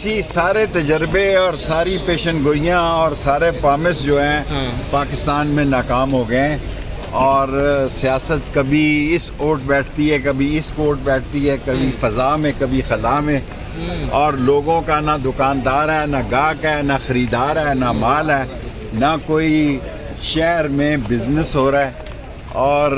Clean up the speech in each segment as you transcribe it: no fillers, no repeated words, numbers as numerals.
سیاسی سارے تجربے اور ساری پیشن گوئیاں اور سارے پامس جو ہیں پاکستان میں ناکام ہو گئے ہیں، اور سیاست کبھی اس اوٹ بیٹھتی ہے، کبھی اس کوٹ بیٹھتی ہے، کبھی فضا میں کبھی خلا میں، اور لوگوں کا نہ دکاندار ہے، نہ گاہک ہے، نہ خریدار ہے، نہ مال ہے، نہ کوئی شہر میں بزنس ہو رہا ہے، اور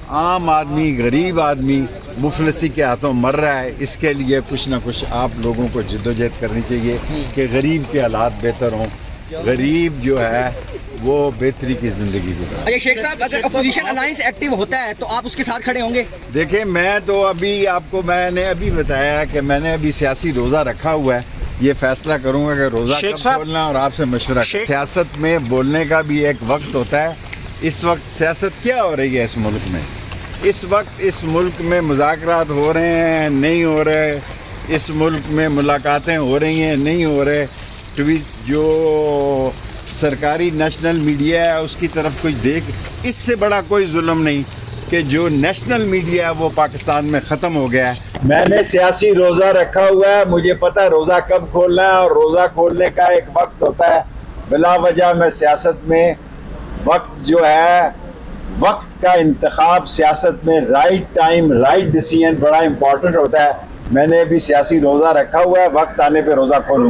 عام آدمی، غریب آدمی مفلسی کے ہاتھوں مر رہا ہے۔ اس کے لیے کچھ نہ کچھ آپ لوگوں کو جدوجہد کرنی چاہیے کہ غریب کے حالات بہتر ہوں، غریب جو ہے وہ بہتری کی زندگی گزارے۔ اچھا شیخ صاحب، اگر اپوزیشن الائنس ایکٹیو ہوتا ہے تو آپ اس کے ساتھ کھڑے ہوں گے؟ دیکھیں، میں تو ابھی آپ کو میں نے ابھی بتایا کہ میں نے ابھی سیاسی روزہ رکھا ہوا ہے، یہ فیصلہ کروں گا کہ روزہ کب کھولنا، اور آپ سے مشورہ۔ سیاست میں بولنے کا بھی ایک وقت ہوتا ہے۔ اس وقت سیاست کیا ہو رہی ہے اس ملک میں؟ اس وقت اس ملک میں مذاکرات ہو رہے ہیں، نہیں ہو رہے، اس ملک میں ملاقاتیں ہو رہی ہیں، نہیں ہو رہے، جو سرکاری نیشنل میڈیا ہے اس کی طرف کوئی دیکھ، اس سے بڑا کوئی ظلم نہیں کہ جو نیشنل میڈیا ہے وہ پاکستان میں ختم ہو گیا ہے۔ میں نے سیاسی روزہ رکھا ہوا ہے، مجھے پتہ ہے روزہ کب کھولنا ہے، اور روزہ کھولنے کا ایک وقت ہوتا ہے۔ بلا وجہ میں سیاست میں وقت جو ہے، وقت کا انتخاب سیاست میں رائٹ ٹائم رائٹ ڈیسیژن بڑا امپورٹنٹ ہوتا ہے۔ میں نے بھی سیاسی روزہ رکھا ہوا ہے، وقت آنے پہ روزہ کھولوں۔